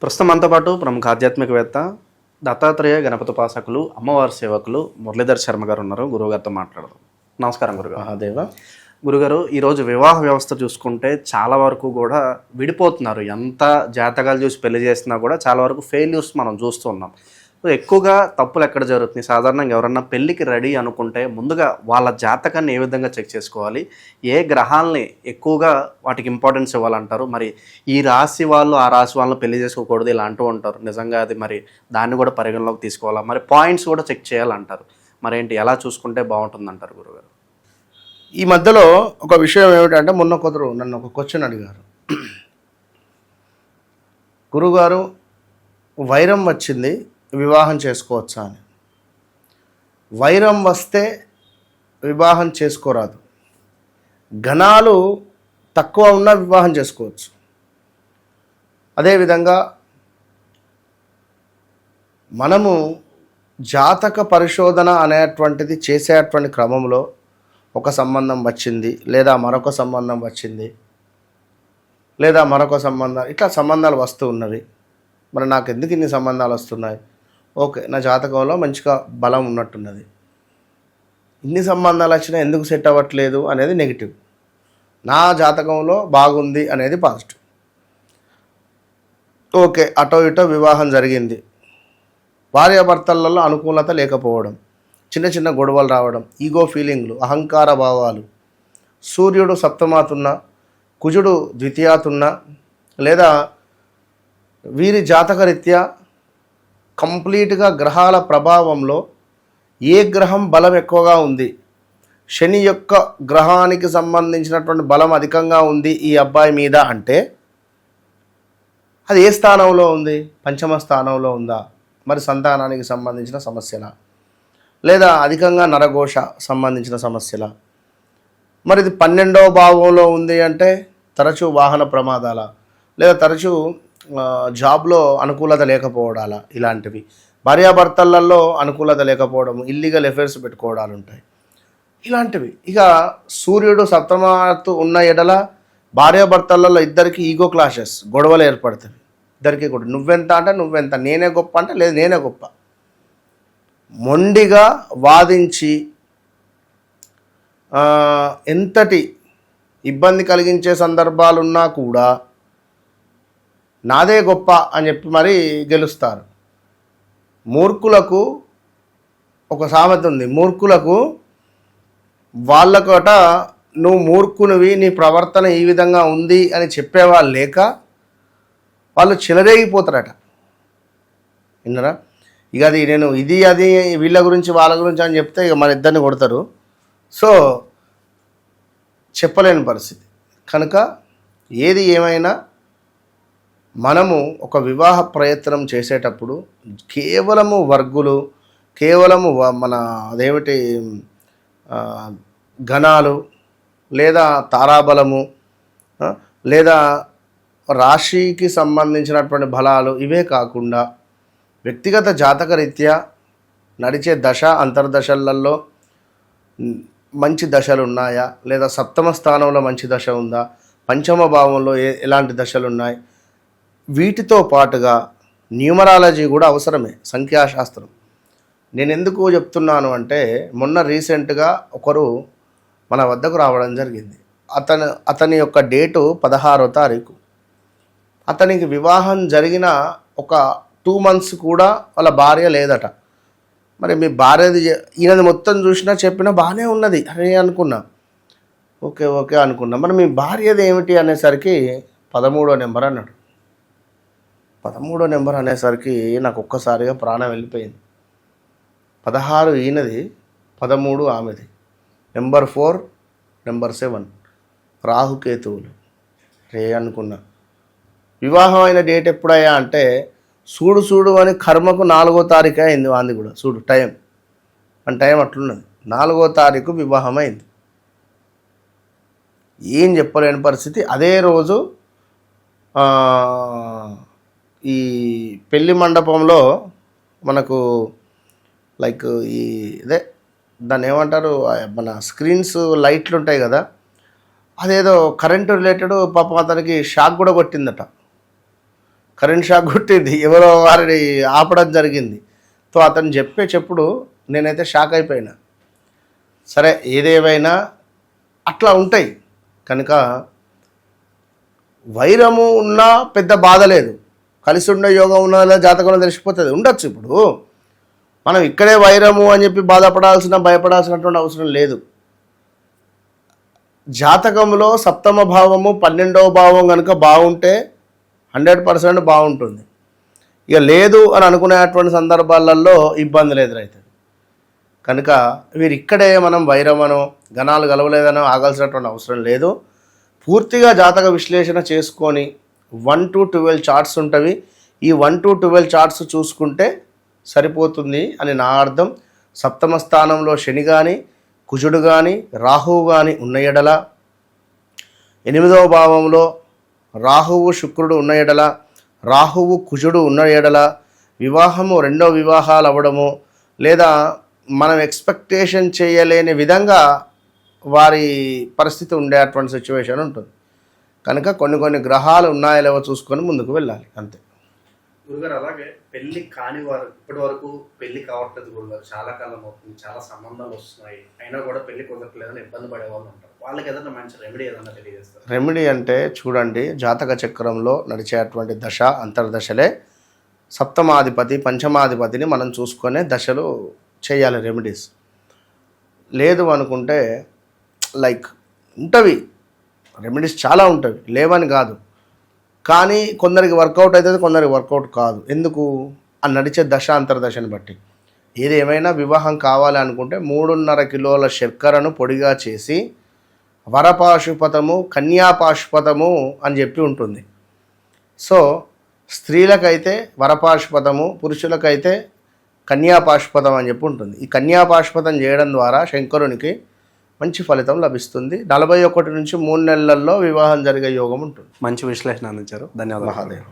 ప్రస్తుతం మనతో పాటు ప్రముఖ ఆధ్యాత్మికవేత్త దత్తాత్రేయ గణపతి ఉపాసకులు అమ్మవారి సేవకులు మురళీధర్ శర్మ గారు ఉన్నారు. గురువుగారితో మాట్లాడదాం. నమస్కారం గురుగారు. మహాదేవ. గురుగారు, ఈరోజు వివాహ వ్యవస్థ చూసుకుంటే చాలా వరకు కూడా విడిపోతున్నారు. ఎంత జాతకాలు చూసి పెళ్లి చేసినా కూడా చాలా వరకు ఫెయిల్యూర్స్ మనం చూస్తూ ఉన్నాం. సో ఎక్కువగా తప్పులు ఎక్కడ జరుగుతున్నాయి? సాధారణంగా ఎవరన్నా పెళ్ళికి రెడీ అనుకుంటే ముందుగా వాళ్ళ జాతకాన్ని ఏ విధంగా చెక్ చేసుకోవాలి? ఏ గ్రహాలని ఎక్కువగా వాటికి ఇంపార్టెన్స్ ఇవ్వాలంటారు? మరి ఈ రాశి వాళ్ళు ఆ రాశి వాళ్ళని పెళ్లి చేసుకోకూడదు ఇలా అంటూ ఉంటారు. నిజంగా అది మరి దాన్ని కూడా పరిగణలోకి తీసుకోవాలా? మరి పాయింట్స్ కూడా చెక్ చేయాలంటారు. మరేంటి, ఎలా చూసుకుంటే బాగుంటుంది అంటారు గురుగారు? ఈ మధ్యలో ఒక విషయం ఏమిటంటే, మొన్న కొందరు నన్ను ఒక క్వశ్చన్ అడిగారు. గురుగారు, వైరం వచ్చింది, వివాహం చేసుకోవచ్చా అని. వైరం వస్తే వివాహం చేసుకోరాదు. గణాలు తక్కువ ఉన్నా వివాహం చేసుకోవచ్చు. అదేవిధంగా మనము జాతక పరిశోధన అనేటువంటిది చేసేటువంటి క్రమంలో ఒక సంబంధం వచ్చింది, లేదా మరొక సంబంధం వచ్చింది, లేదా మరొక సంబంధం, ఇట్లా సంబంధాలు వస్తూ ఉన్నవి. మరి నాకు ఎందుకు ఇన్ని సంబంధాలు వస్తున్నాయి? ఓకే, నా జాతకంలో మంచిగా బలం ఉన్నట్టున్నది. ఇన్ని సంబంధాలు వచ్చినా ఎందుకు సెట్ అవ్వట్లేదు అనేది నెగిటివ్. నా జాతకంలో బాగుంది అనేది పాజిటివ్. ఓకే, అటో ఇటో వివాహం జరిగింది, భార్యాభర్తలలో అనుకూలత లేకపోవడం, చిన్న చిన్న గొడవలు రావడం, ఈగో ఫీలింగ్లు, అహంకార భావాలు, సూర్యుడు సప్తమాతున్నా కుజుడు ద్వితీయాతున్నా, లేదా వీరి జాతకరీత్యా కంప్లీట్గా గ్రహాల ప్రభావంలో ఏ గ్రహం బలం ఎక్కువగా ఉంది, శని యొక్క గ్రహానికి సంబంధించినటువంటి బలం అధికంగా ఉంది ఈ అబ్బాయి మీద అంటే అది ఏ స్థానంలో ఉంది? పంచమ స్థానంలో ఉందా? మరి సంతానానికి సంబంధించిన సమస్యలా, లేదా అధికంగా నరఘోష సంబంధించిన సమస్యల? మరి ఇది 12వ భావంలో ఉంది అంటే తరచూ వాహన ప్రమాదాల, లేదా తరచూ జాబ్లో అనుకూలత లేకపోవడాల, ఇలాంటివి. భార్యాభర్తలలో అనుకూలత లేకపోవడం, ఇల్లీగల్ అఫైర్స్ పెట్టుకోవడాలు ఉంటాయి, ఇలాంటివి. ఇక సూర్యుడు సప్తమాత్తు ఉన్న ఎడల భార్యాభర్తలలో ఇద్దరికి ఈగో క్లాషెస్, గొడవలు ఏర్పడతాయి. ఇద్దరికి కూడా నువ్వెంత అంటే నువ్వెంత, నేనే గొప్ప అంటే లేదు నేనే గొప్ప, మొండిగా వాదించి ఎంతటి ఇబ్బంది కలిగించే సందర్భాలున్నా కూడా నాదే గొప్ప అని చెప్పి మరి గెలుస్తారు. మూర్ఖులకు ఒక సామెత ఉంది, మూర్ఖులకు వాళ్ళకట నువ్వు మూర్ఖునివి, నీ ప్రవర్తన ఈ విధంగా ఉంది అని చెప్పేవాళ్ళు లేక వాళ్ళు చెలరేగిపోతారట. విన్నరా? ఇక అది నేను ఇది అది వీళ్ళ గురించి వాళ్ళ గురించి అని చెప్తే ఇక మన ఇద్దరిని కొడతారు. సో చెప్పలేని పరిస్థితి. కనుక ఏది ఏమైనా మనము ఒక వివాహ ప్రయత్నం చేసేటప్పుడు కేవలము వర్గులు, కేవలము మన అదేమిటి గణాలు, లేదా తారాబలము, లేదా రాశికి సంబంధించినటువంటి బలాలు, ఇవే కాకుండా వ్యక్తిగత జాతకరీత్యా నడిచే దశ అంతర్దశలలో మంచి దశలు ఉన్నాయా, లేదా సప్తమ స్థానంలో మంచి దశ ఉందా, పంచమ భావంలో ఎలాంటి దశలు ఉన్నాయి, వీటితో పాటుగా న్యూమరాలజీ కూడా అవసరమే, సంఖ్యాశాస్త్రం. నేను ఎందుకు చెప్తున్నాను అంటే, మొన్న రీసెంట్గా ఒకరు మన వద్దకు రావడం జరిగింది. అతని యొక్క డేటు 16వ తారీఖు. అతనికి వివాహం జరిగిన ఒక 2 months కూడా వాళ్ళ భార్య లేదట. మరి మీ భార్యది, ఈయనది మొత్తం చూసినా చెప్పినా బాగానే ఉన్నది అరే అనుకున్నా, ఓకే ఓకే అనుకున్నా. మరి మీ భార్యది ఏమిటి అనేసరికి 13వ నెంబర్ అన్నాడు. 13వ నెంబర్ అనేసరికి నాకు ఒక్కసారిగా ప్రాణం వెళ్ళిపోయింది. 16 ఈయనది, 13 ఆమెది, నెంబర్ 4, నెంబర్ 7 రాహుకేతువులు. రే అనుకున్నా. వివాహం అయిన డేట్ ఎప్పుడయ్యా అంటే చూడు అని కర్మకు 4వ తారీఖు అయింది. వాంది కూడా చూడు టైం, అని టైం అట్లున్నది. 4వ తారీఖు వివాహం అయింది. ఏం చెప్పలేని పరిస్థితి. అదే రోజు ఈ పెళ్లి మండపంలో మనకు లైక్ ఈ ఇదే దాన్ని ఏమంటారు, మన స్క్రీన్స్ లైట్లు ఉంటాయి కదా, అదేదో కరెంటు రిలేటెడ్ పాపం అతనికి షాక్ కూడా కొట్టిందట. కరెంట్ షాక్ కొట్టింది, ఎవరో వారిని ఆపడం జరిగింది. సో అతను చెప్పుడు నేనైతే షాక్ అయిపోయినా. సరే ఏదేవైనా అట్లా ఉంటాయి కనుక వైరము ఉన్నా పెద్ద బాధ లేదు, కలిసి ఉండే యోగం ఉన్న జాతకంలో తెలిసిపోతుంది. ఉండొచ్చు. ఇప్పుడు మనం ఇక్కడే వైరము అని చెప్పి భయపడాల్సినటువంటి అవసరం లేదు. జాతకంలో సప్తమ భావము 12వ భావం కనుక బాగుంటే 100% బాగుంటుంది. ఇక లేదు అని అనుకునేటువంటి సందర్భాలలో ఇబ్బందులు ఎదురవుతుంది. కనుక వీరు ఇక్కడే మనం వైరమనో గణాలు కలవలేదనో ఆగాల్సినటువంటి అవసరం లేదు. పూర్తిగా జాతక విశ్లేషణ చేసుకొని 1 to 12 చార్ట్స్ ఉంటవి. ఈ 1 to 12 చార్ట్స్ చూసుకుంటే సరిపోతుంది అని నా అర్థం. సప్తమ స్థానంలో శని కానీ, కుజుడు కానీ, రాహువు కానీ ఉన్న ఎడల, 8వ భావంలో రాహువు శుక్రుడు ఉన్న ఎడల, రాహువు కుజుడు ఉన్న ఎడల వివాహము 2వ వివాహాలు అవ్వడము, లేదా మనం ఎక్స్పెక్టేషన్ చేయలేని విధంగా వారి పరిస్థితి ఉండేటువంటి సిచ్యువేషన్ ఉంటుంది. కనుక కొన్ని గ్రహాలు ఉన్నాయో లేవో చూసుకొని ముందుకు వెళ్ళాలి, అంతే. గురుగారు అలాగే పెళ్లి కాని వారు ఇప్పటి వరకు పెళ్లి కావట్లేదు గురుగారు, చాలా కాలం అవుతుంది, చాలా సంబంధాలు వస్తున్నాయి, అయినా కూడా పెళ్లి కుదరట్లేదని ఇబ్బంది పడే వాళ్ళు ఉంటారు. వాళ్ళకి ఏదైనా మంచి రెమెడీ ఏదైనా తెలియజేస్తారు? రెమెడీ అంటే చూడండి, జాతక చక్రంలో నడిచేటువంటి దశ అంతర్దశలే సప్తమాధిపతి పంచమాధిపతిని మనం చూసుకునే దశలు చేయాలి రెమెడీస్. లేదు అనుకుంటే లైక్ ఉంటవి రెమెడీస్ చాలా ఉంటవి, లేవని కాదు. కానీ కొందరికి వర్కౌట్ అవుతుంది, కొందరికి వర్కౌట్ కాదు. ఎందుకు? ఆ నడిచే దశ అంతర్దశని బట్టి. ఏది ఏమైనా వివాహం కావాలి అనుకుంటే 3.5 కిలోల శర్కరను పొడిగా చేసి వరపాశుపతము కన్యాపాశుపతము అని చెప్పి ఉంటుంది. సో స్త్రీలకైతే వరపాశుపతము, పురుషులకైతే కన్యాపాశుపతం అని చెప్పి ఉంటుంది. ఈ కన్యాపాశుపతం చేయడం ద్వారా శంకరునికి మంచి ఫలితం లభిస్తుంది. 41 నుంచి 3 నెలల్లో వివాహం జరిగే యోగం ఉంటుంది. మంచి విశ్లేషణ అందించారు, ధన్యవాదాలు. మహాదేవ్.